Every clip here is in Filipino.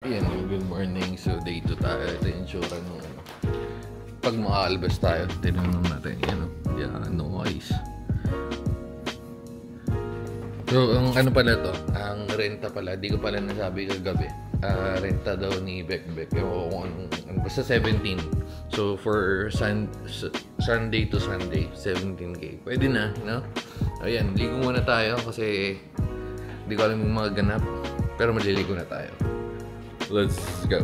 Yan, good morning. So, day 2 tayo. Ito yung tsura nung ano. Pag makaalbas tayo, tinanong natin. Yan, yeah, no ice. So, ang ano pala to? Ang renta pala, di ko pala nasabi kagabi. Renta daw ni Bekbek. Ewan ko kung basta 17. So, for Sunday to Sunday, 17K. Pwede na, no? Ayan, ligo muna tayo kasi di ko alam yung mga ganap. Pero maliligo na tayo. Let's go.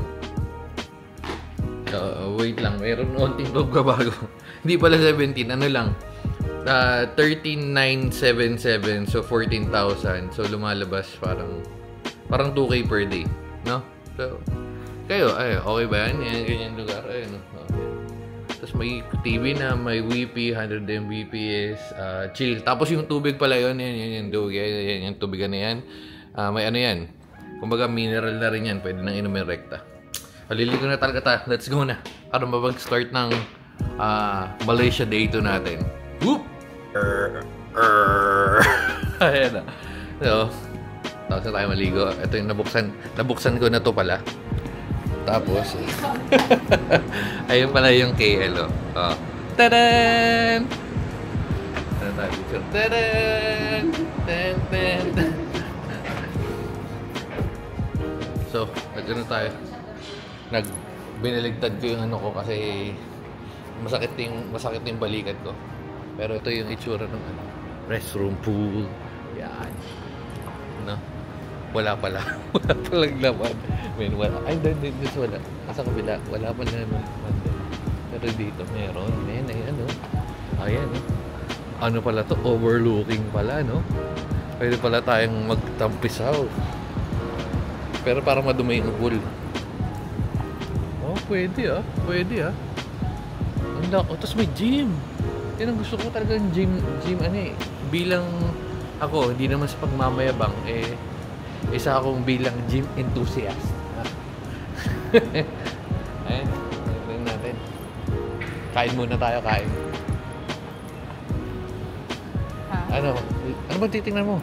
Wait lang, mayroon onting pagbabago. Hindi pala 17, ano lang. 13,977, so 14,000. So lumalabas parang 2K per day, no? So kayo, ay okay ba yan? Yan ganyan lugar, ayun. Tapos may TV na, may WiFi, 100 Mbps, chill. Tapos yung tubig pala yun, yan yung tubigan na yan. May ano yan. Kumbaga mineral na rin yan, pwede nang inumin rekta. Maliligo na talaga tayo. Let's go na. Para mabag-start ng Malaysia Day 2 natin. Whoop! Ayan na. So, tapos na tayo maligo. Ito yung nabuksan ko na to pala. Tapos, ayun pala yung KL. Tadan! Ano tayo dito? Tadan! Tadan! So, nagano tayo. Binaligtad ko yung ano ko kasi masakit yung balikat ko. Pero ito yung itsura ng ano, restroom, pool. Yan. No? Wala pala. Wala palang laman. Wala. Ay, dito wala. Nasa kabila. Wala pa naman. Pero dito meron. Ay, ano. Ayan. Ano pala to? Overlooking pala, no? Pwede pala tayong magtampisaw. Pero parang madumi yung pool. Oh, pwede ah. Pwede ah. Ang lako. Tapos may gym. Yan ang gusto ko talaga ng gym ano eh. Bilang ako, hindi naman sa pagmamayabang, isa akong bilang gym enthusiast. Ayan, tignan natin. Kain muna tayo, kain. Ano ba titingnan mo?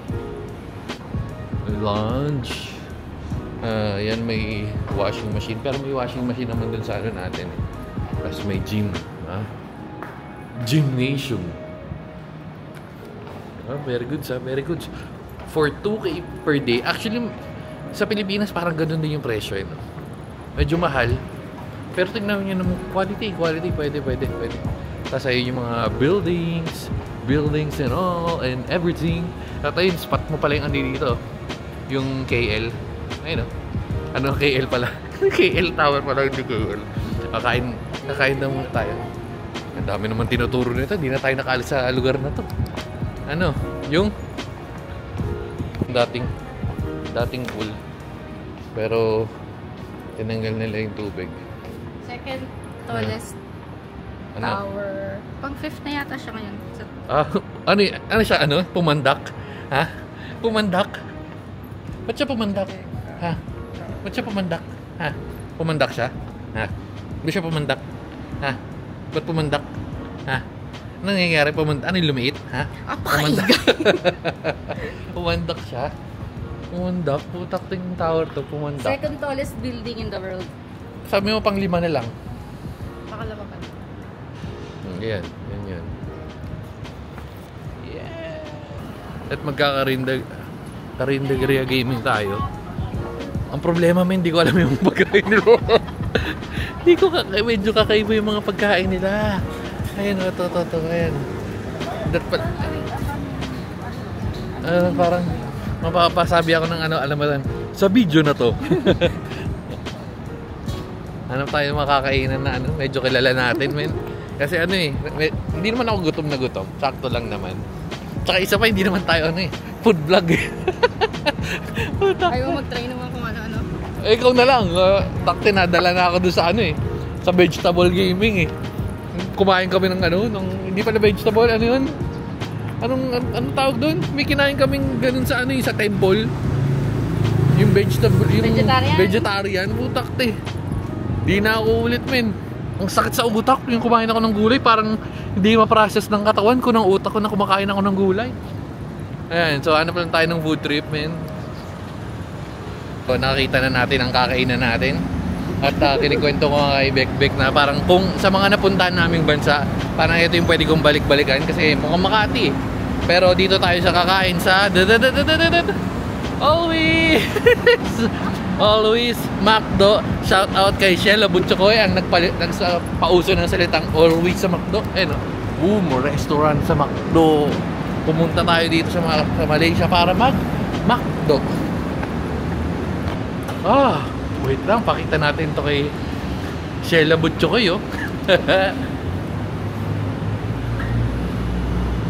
Lunch. Yan may washing machine. Pero may washing machine naman dun sa ano natin. Tapos may gym. Gymnasium. Very good, sir. Very good. For 2K per day. Actually, sa Pilipinas parang ganun din yung presyo. No? Medyo mahal. Pero tingnan nyo naman, quality. Pwede. Tapos ayun yung mga buildings and all, and everything. At ayun, spot mo pala yung andi dito. Yung KL. Ayun, no? Ano KL pala? KL Tower pala, hindi KL. Kakain na muna tayo. Ang dami naman tinuturo nito. Hindi na tayo nakaalis sa lugar na to. Ano? Yung dating pool. Pero tinanggal nila yung tubig. Second tallest tower. Pang 5th na yata siya ngayon. Ano siya? Ano? Pumandak? Ha? Pumandak? Ba't siya pumandak? Ha? Ba't siya pumandak? Ha? Pumandak siya? Ha? Ba't siya pumandak? Ha? Ba't pumandak? Ha? Ano nangyayari? Ano yung lumiit? Ha? Pumandak. Pumandak siya? Pumandak? Putak ting tower to. Pumandak. Second tallest building in the world. Sabi mo pang 5 na lang. Pakalawa pa. Yan. Yeah. At magkakarindag-ria gaming tayo. Ang problema hindi ko alam yung pagkain nila. Hindi ko medyo kakaiba yung mga pagkain nila. Ayan, ito. Ayan. Parang mapapasabi ako ng alam mo lang, sa video na to. Ano tayo makakainan na medyo kilala natin, men. Kasi hindi naman ako gutom na gutom. Sakto lang naman. Tsaka isa pa, hindi naman tayo food vlog eh. Ayaw mo mag-try naman kung ano-ano. Ikaw na lang. Takti nadala na ako doon sa sa vegetable gaming eh. Kumain kami ng hindi pala vegetable, ano yun? Anong tawag doon? May kinain kaming ganun sa sa temple. Yung vegetable, yung vegetarian, putakte. Di na ako ulit, men. Ang sakit sa utak, yung kumain ako ng gulay, parang hindi ma-process ng katawan ko, ng utak ko na kumakain ako ng gulay. Ayan, so hanap lang tayo ng food trip, men. So, nakakita na natin ang kakainan natin. At kinikwento ko nga kay Bekbek na parang kung sa mga napuntahan naming bansa, parang ito yung pwede kong balik-balikan kasi mukhang Makati. Pero dito tayo sa kakain sa always McDo. Shout out kay Shella Butchokoy ang nagpauso ng salitang always sa McDo. More restaurant sa McDo. Pumunta tayo dito sa Malaysia para McDo. Wait lang, pakita natin to kay Shella Butchokoy, oh.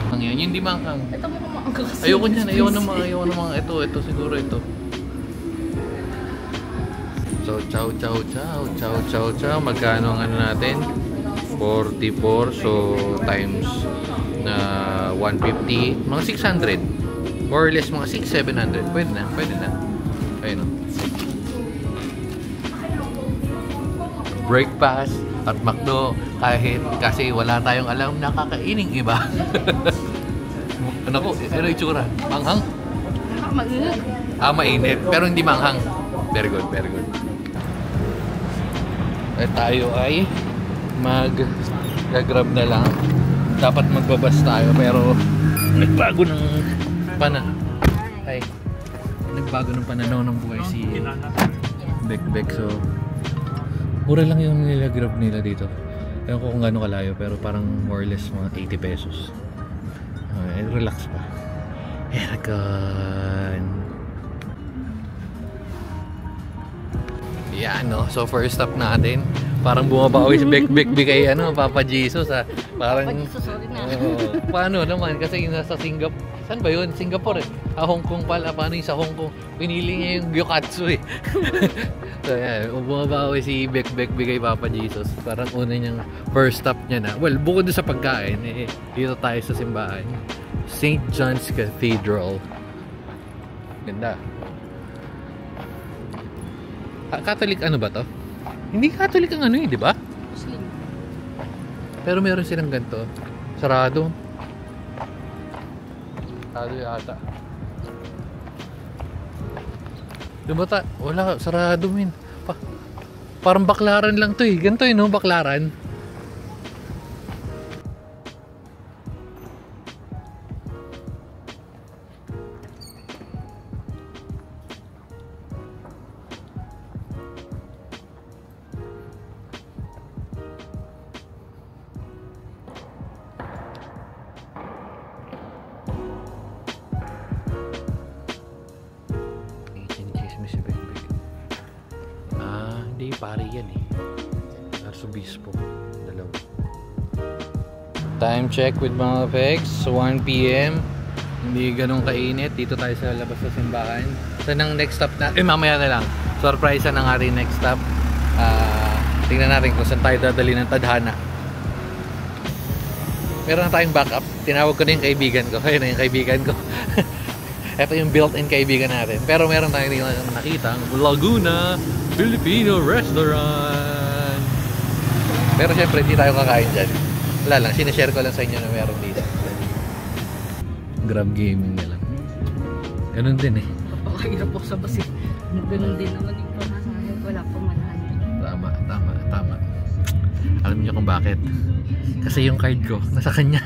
Ang yan, hindi manghang. Ito mo kumaangga kasi. Ayoko niyan, ayoko ng mga ito siguro ito. So, chow. Magkano ang ano natin? 44, so times na 150, mga 600. More or less mga 600-700. Pwede na. Ayun, oh. Breakfast at McDo kasi wala tayong alam na kakaining iba. Ano ko? Ano itsura? Manghang? Mainit. Mainit. Pero hindi manghang. Very good. At tayo ay mag-grab na lang. Dapat magbabas tayo pero nagbago ng pananaw ng buhay si Bekbek. So mura lang yung nila-grab nila dito. Ewan ko kung gaano kalayo pero parang more or less mga 80 pesos. Relax pa. Aircon. Yan, no? So first stop natin, parang bumabawi si Bekbek kay Papa Jesus, ha? Parang Papa Jesus, sorry na. Paano naman kasi yung nasa Singapore. Saan ba yun? Singapore, eh. Hong Kong pala. Paano yung sa Hong Kong? Pinili niya yung gyokatsu, eh. So yan, bumabawi si Bekbek kay Papa Jesus. Parang una niyang first stop niya na. Well, bukod sa pagkain, dito tayo sa simbahan. St. John's Cathedral. Ganda. Catholic ano ba to? Hindi Catholic ang di ba? Muslim. Pero meron silang ganito. Sarado. Sarado yata. Diba wala, sarado min. Parang baklaran lang to, eh. Ganito no, baklaran. Hindi, pari yan eh. Arsobispo. Dalawa. Time check with mga pegs. 1 PM. Hindi ganun kainit. Dito tayo sa labas sa simbahan. Saan ang next stop na? Mamaya na lang. Surprise ang ating next stop. Tingnan natin kung saan tayo dadali ng tadhana. Meron na tayong backup. Tinawag ko na yung kaibigan ko. Ayun na yung kaibigan ko. Ito yung built-in kaibigan natin. Pero meron tayong nakita Laguna Filipino Restaurant. Pero syempre hindi tayo kakain dyan. Wala lang, sinashare ko lang sa inyo na meron dito. Grab gaming na lang. Ganun din eh. Napakahirap po sa basi. Ganun din naman yung pamasahe. Wala pong manahan. Tama. Alam niyo kung bakit? Kasi yung card ko nasa kanya.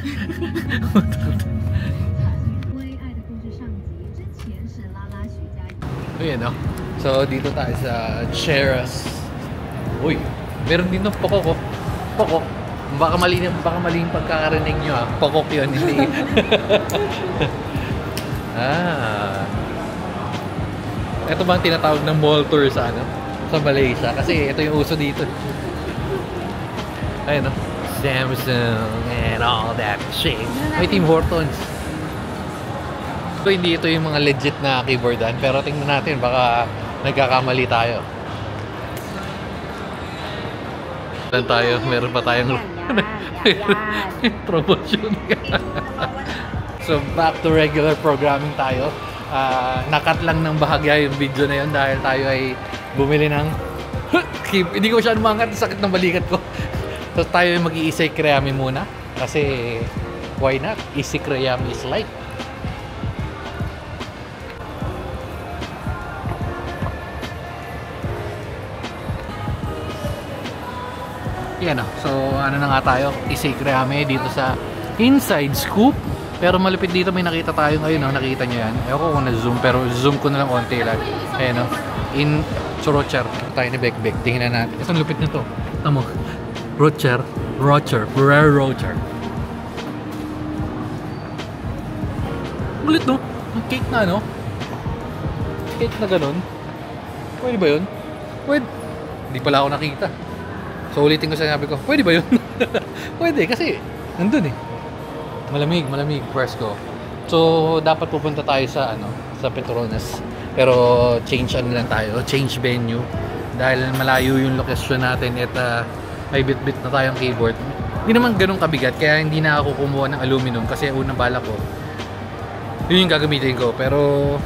Ayan, no? So dito tayo sa Cheras. Uy, meron din ng Pokok. Pokok. Baka mali yung pagkakarinig nyo, ha? Pokok yun, hindi. Ito ba ang tinatawag ng mall tour sa sa Malaysia? Kasi ito yung uso dito. Ayun, no? Samsung and all that shit. May Tim Hortons. So hindi ito yung mga legit na keyboardan, pero tingnan natin, baka nagkakamali tayo. Meron pa tayong promotion. So back to regular programming tayo. Nakat lang ng bahagya yung video na yun dahil tayo ay bumili ng hindi ko siya umangat, sakit ng balikat ko. So tayo ay mag-iisay kreyami muna kasi why not? Easy kreyami is life. Yan o. So, ano na nga tayo? Isikreame dito sa Inside Scoop. Pero malupit dito, may nakita tayo ngayon. No? Nakita nyo yan. Ewan ko kung na-zoom, pero zoom ko na lang konti lang. Ayan o. In Rocher. Tayo ni Bekbek. Tingnan natin. Ito lupit na to. Tamo. Rocher. Rare Rocher. Ulit no? Ang cake na ano? Cake na ganun. Pwede ba yun? Pwede. Hindi pala ako nakita. So ulitin ko sa sabi ko, pwede ba yun? Pwede kasi nandun eh. Malamig, presko. So dapat pupunta tayo sa sa Petronas. Pero change lang tayo, change venue. Dahil malayo yung location natin at may bit-bit na tayong keyboard. Hindi naman ganun kabigat kaya hindi na ako kumuha ng aluminum kasi unang bala ko. Yun yung gagamitin ko pero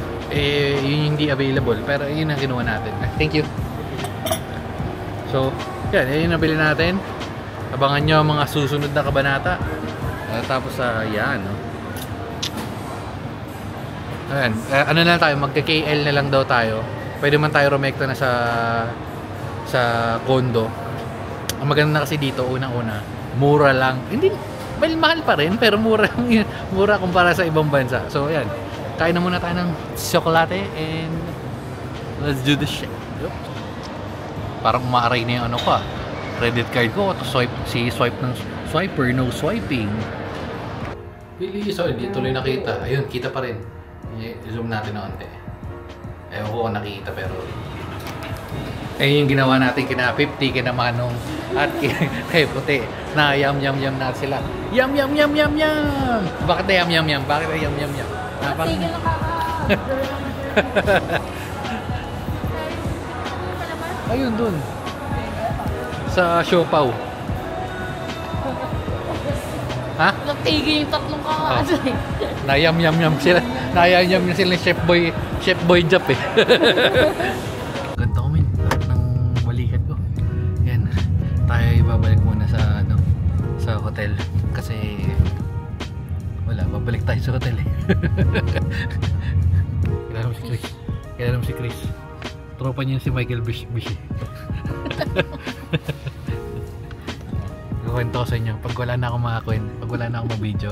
yun hindi available pero yun ang kinuha natin. Thank you. So, yan, yun yung nabili natin. Abangan nyo ang mga susunod na kabanata. Tapos, yan, no? Ayan, ano na tayo, magka-KL na lang daw tayo. Pwede man tayo rumekta na sa condo. Ang maganda na kasi dito, unang-una, mura lang. Hindi, well, mahal pa rin, pero mura kumpara sa ibang bansa. So, ayan, kain na muna tayo ng tsokolate and let's do this shit. Yup. Parang umaaray na yung ano ko credit card ko to swipe ng swiper, no swiping. Sorry, hindi tuloy nakita. Ayun, kita pa rin. I-zoom natin na konti. Ewan ko kung nakita pero yung ginawa natin kina 50, kina Manong at kay Puti na yum na sila. Yum. Bakit na yum? Bakit na yum? Sige lang Ayun dun. Sa Siopaw. Ha? Nagtigil yung tatlong kakaasa eh. Nayam sila. Nayam sila ng Chef Boy Jap eh. Ganda ko min. Ng balikat ko. Yan. Tayo ibabalik muna sa sa hotel. Kasi wala, babalik tayo sa hotel eh. Kilala mo si Chris. Tropa niya si Michael Bish. Kukwento ko sa inyo. Pag wala na akong pag wala na akong mag-video,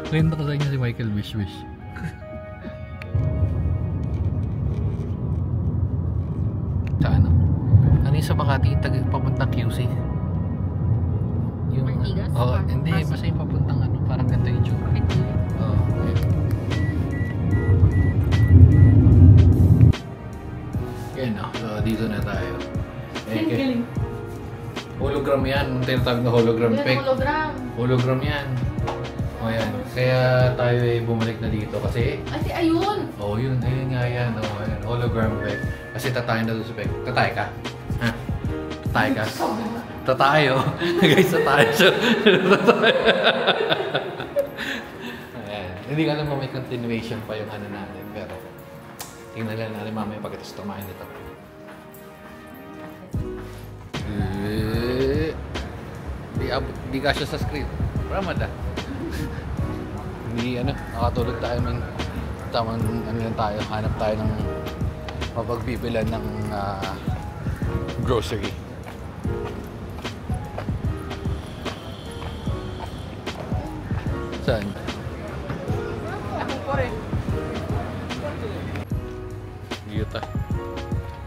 kwento ko sa inyo si Michael Bish. Sa ano? Ano yung sa Makati? Papuntang QC? Yung Ortigas? Hindi. Basta yung papuntang parang ganito yung tsura. So dito na tayo. Galing. Hologram yan. Ang tinatawag na hologram effect. Hologram yan. O yan. Kaya tayo bumalik na dito kasi Ayun! yun nga yan. Ayan. Hologram effect. Kasi tatayo na doon sa effect. Tatay ka? Ha? Tatay ka? Tatayo. Guys, tatayo. Ayan. Hindi ka alam mo may continuation pa yung natin. Pero tingnan lang natin mamaya pagkatapos tumahin nito. Di kasya sa screen. Ramada. Hindi nakatulog tayo ng tamang lang tayo. Hanap tayo ng mapagbibilan ng grocery. Saan?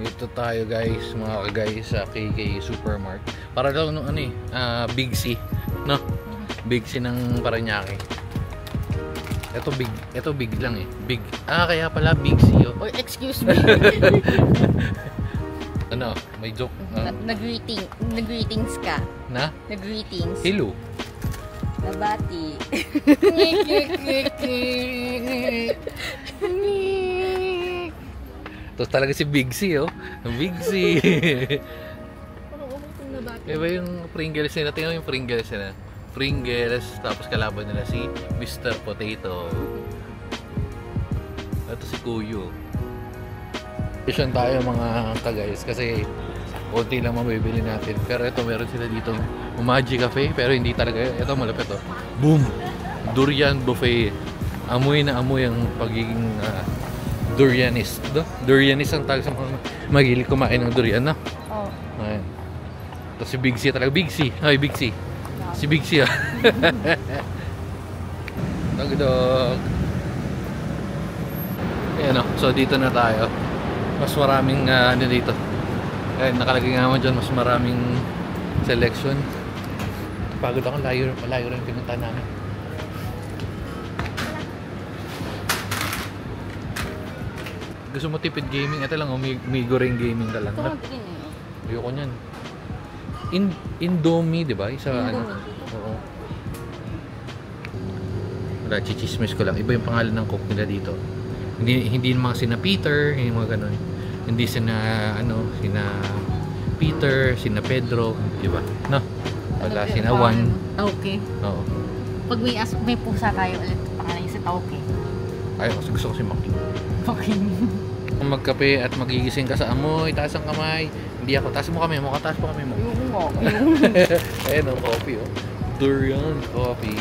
Dito tayo guys, mga guys sa KK Supermart. Para daw Big C, no? Big C ng Parañaque. Ito big lang eh. Big. Kaya pala Big C oh. Or excuse me. May joke. Nag-greetings ka. Na? Nag-greetings. Hello. Nabati. Tapos talaga si Big C oh. Big C. Diba yung Pringles nila? Tingnan mo yung Pringles nila. Pringles, tapos kalaban nila si Mr. Potato. Ito si Kuyo. Mission tayo mga ka-guys kasi konti lang mabibili natin. Pero ito meron sila dito Umaji Cafe pero hindi talaga. Ito malapit oh. Boom! Durian Buffet. Amoy na amoy ang pagiging Durianist. Durianist ang tawag sa mga magilig kumain ng durian, no? Oo. Ayan. Tapos si Big C talaga. Big C. Ay, Big C. Si Big C, ah. Dog. Ayan, no? So, dito na tayo. Mas maraming, ano dito. Ayan, nakalagay nga naman dyan, mas maraming selection. Pagod ako, malayo rin pinunta namin. Gusto mo tipid gaming? Ito lang, umigo rin gaming ka lang. Ito green eh. Ayoko nyan. Indomie, di ba? Isa ano? Oo. Wala, chichismis ko lang. Iba yung pangalan ng cook nila dito. Hindi mga sina Peter, hindi mga ganun. Hindi sina, sina Peter, sina Pedro, di ba? No? Wala, sina Juan. Okay. Oo. Pag may pusa tayo ulit, pangalan yung si Tauke. Ay, gusto ko si Maki. Okay. Kung magkape at magigising ka sa amoy, taas ang kamay. Hindi ako, taas mo kami mo, taas mo kami mo. Ayun ang coffee, oh. Durian coffee.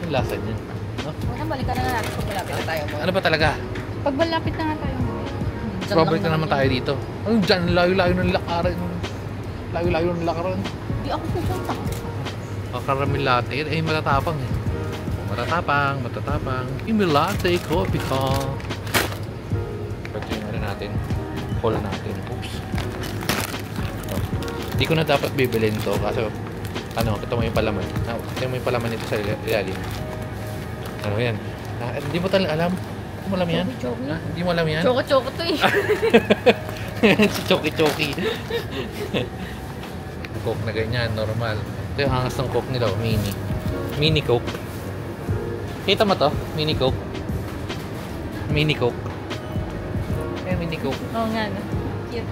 Ang lasa niyan. No? Balikan na natin pag malapit na tayo mo. Ano ba talaga? Pag malapit na nga tayo mo. Probably na naman tayo dito. Ano dyan? Layo-layo ng lakaran. Layo-layo ng lakaran. Hindi ako pupunta. Caramel latte. Eh, matatapang eh. Matatapang. Caramel latte, coffee ka. Ito yung ano natin. Call natin. Oops. Oh. Hindi ko na dapat bibilin to. Kaso, ito mo yung palaman. Ito mo yung palaman nito sa ilalim. Ano yan? Hindi mo talaga alam. Hindi mo alam yan? Hindi mo alam yan? Choco to eh. Si Choki. Coke na ganyan, normal. Ito yung angas ng Coke nila, mini. Mini Coke. Kita mo to? Mini Coke. Mini Coke. Mini Coke. Oo nga, no? Cute.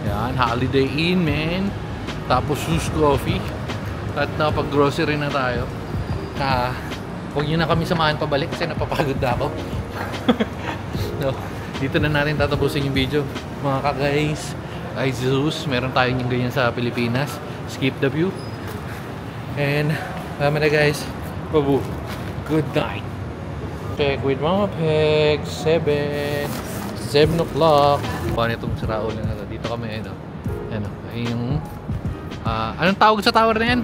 Yan, Holiday Inn, man. Tapos Sus Coffee. At napag-grocery na tayo. Huwag nyo na kami samahan pabalik kasi napapagod na ako. No, dito na natin tatapusin yung video. Mga ka-guys, ay Zeus, meron tayong yung ganyan sa Pilipinas. Skip the view. And, na guys. Babu. Good night. Peg with Mama Peg. 7 o'clock. Paano itong sirao lang na dito kami, yung anong tawag sa tower na yan?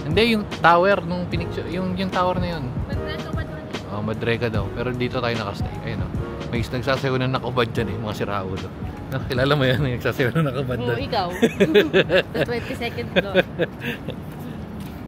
Hindi, yung tower nung pinicture, yung tower na yun. Madrega daw. Pero dito tayo nakastay. Ayun, may nagsasayaw na nakubad dyan mga siraulo. Kilala mo yan, nagsasayaw na nakubad dyan. Oo, ikaw. 20 seconds ago.